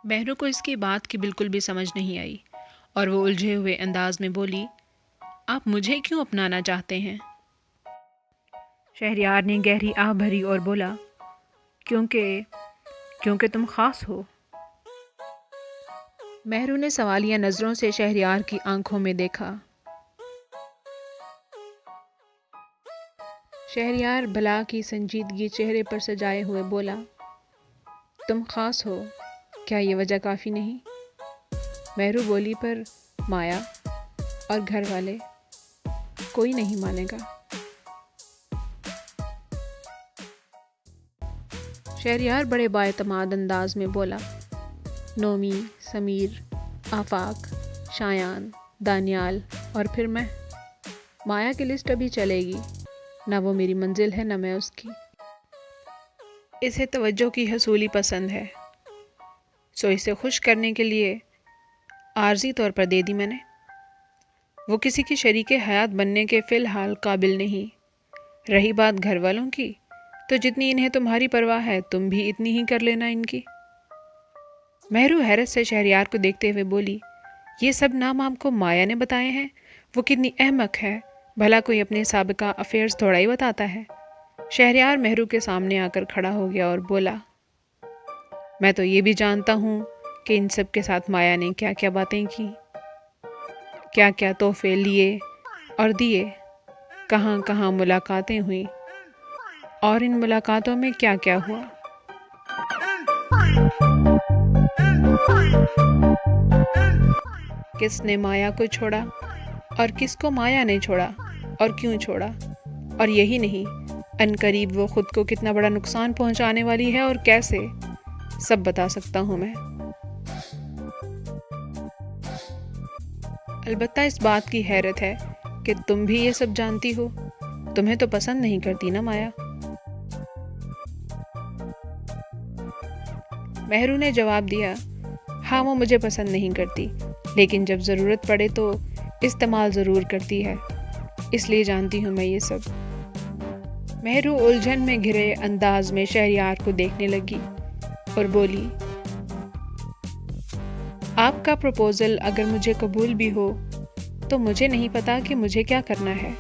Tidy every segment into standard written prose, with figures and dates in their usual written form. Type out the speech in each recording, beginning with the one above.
مہرو کو اس کی بات کی بالکل بھی سمجھ نہیں آئی اور وہ الجھے ہوئے انداز میں بولی، آپ مجھے کیوں اپنانا چاہتے ہیں؟ شہریار نے گہری آہ بھری اور بولا، کیونکہ تم خاص ہو۔ مہرو نے سوالیہ نظروں سے شہریار کی آنکھوں میں دیکھا۔ شہریار بلا کی سنجیدگی چہرے پر سجائے ہوئے بولا، تم خاص ہو، کیا یہ وجہ کافی نہیں؟ مہرو بولی، پر مایا اور گھر والے کوئی نہیں مانے گا۔ شہریار بڑے بااعتماد انداز میں بولا، نومی، سمیر، آفاق، شایان، دانیال اور پھر میں۔ مایا کی لسٹ ابھی چلے گی، نہ وہ میری منزل ہے نہ میں اس کی۔ اسے توجہ کی حصولی پسند ہے، سو اسے خوش کرنے کے لیے عارضی طور پر دے دی میں نے۔ وہ کسی کی شریک حیات بننے کے فی الحال قابل نہیں۔ رہی بات گھر والوں کی، تو جتنی انہیں تمہاری پرواہ ہے تم بھی اتنی ہی کر لینا ان کی۔ مہرو حیرت سے شہریار کو دیکھتے ہوئے بولی، یہ سب نام آپ کو مایا نے بتائے ہیں؟ وہ کتنی احمق ہے، بھلا کوئی اپنے سابقہ افیئرز تھوڑا ہی بتاتا ہے۔ شہریار مہرو کے سامنے آ کر کھڑا ہو گیا اور بولا، میں تو یہ بھی جانتا ہوں کہ ان سب کے ساتھ مایا نے کیا کیا باتیں کی، کیا کیا تحفے لیے اور دیے، کہاں کہاں ملاقاتیں ہوئیں اور ان ملاقاتوں میں کیا کیا ہوا۔ کس نے مایا کو چھوڑا اور کس کو مایا نے چھوڑا اور کیوں چھوڑا، اور یہی نہیں، عنقریب وہ خود کو کتنا بڑا نقصان پہنچانے والی ہے اور کیسے، سب بتا سکتا ہوں میں۔ البتہ اس بات کی حیرت ہے کہ تم بھی یہ سب جانتی ہو، تمہیں تو پسند نہیں کرتی نا مایا؟ مہرو نے جواب دیا، ہاں وہ مجھے پسند نہیں کرتی، لیکن جب ضرورت پڑے تو استعمال ضرور کرتی ہے، اس لیے جانتی ہوں میں یہ سب۔ مہرو الجھن میں گھرے انداز میں شہریار کو دیکھنے لگی اور بولی، آپ کا پروپوزل اگر مجھے قبول بھی ہو تو مجھے نہیں پتا کہ مجھے کیا کرنا ہے۔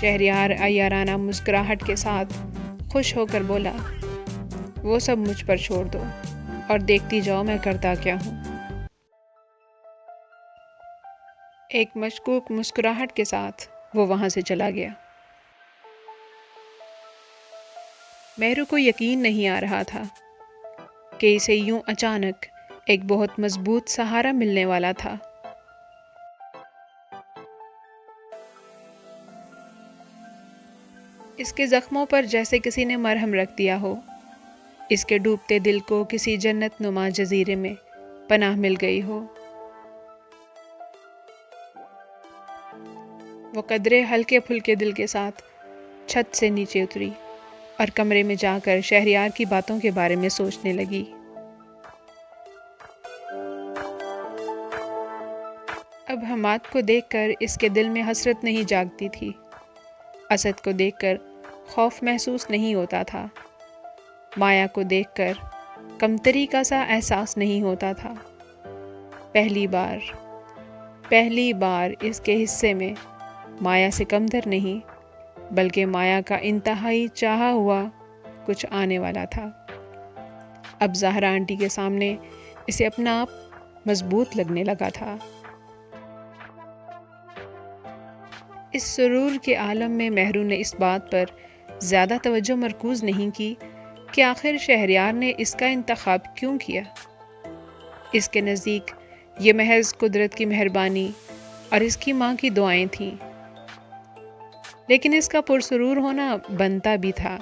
شہریار عیارانہ مسکراہٹ کے ساتھ خوش ہو کر بولا، وہ سب مجھ پر چھوڑ دو اور دیکھتی جاؤ میں کرتا کیا ہوں۔ ایک مشکوک مسکراہٹ کے ساتھ وہ وہاں سے چلا گیا۔ مہرو کو یقین نہیں آ رہا تھا کہ اسے یوں اچانک ایک بہت مضبوط سہارا ملنے والا تھا۔ اس کے زخموں پر جیسے کسی نے مرہم رکھ دیا ہو، اس کے ڈوبتے دل کو کسی جنت نما جزیرے میں پناہ مل گئی ہو۔ وہ قدرے ہلکے پھلکے دل کے ساتھ چھت سے نیچے اتری اور کمرے میں جا کر شہریار کی باتوں کے بارے میں سوچنے لگی۔ اب حماد کو دیکھ کر اس کے دل میں حسرت نہیں جاگتی تھی، اسد کو دیکھ کر خوف محسوس نہیں ہوتا تھا، مایا کو دیکھ کر کمتری کا سا احساس نہیں ہوتا تھا۔ پہلی بار اس کے حصے میں مایا سے کمتر نہیں بلکہ مایا کا انتہائی چاہا ہوا کچھ آنے والا تھا۔ اب زہرا آنٹی کے سامنے اسے اپنا آپ مضبوط لگنے لگا تھا۔ اس سرور کے عالم میں مہرو نے اس بات پر زیادہ توجہ مرکوز نہیں کی کہ آخر شہریار نے اس کا انتخاب کیوں کیا۔ اس کے نزدیک یہ محض قدرت کی مہربانی اور اس کی ماں کی دعائیں تھیں، لیکن اس کا پرسرور ہونا بنتا بھی تھا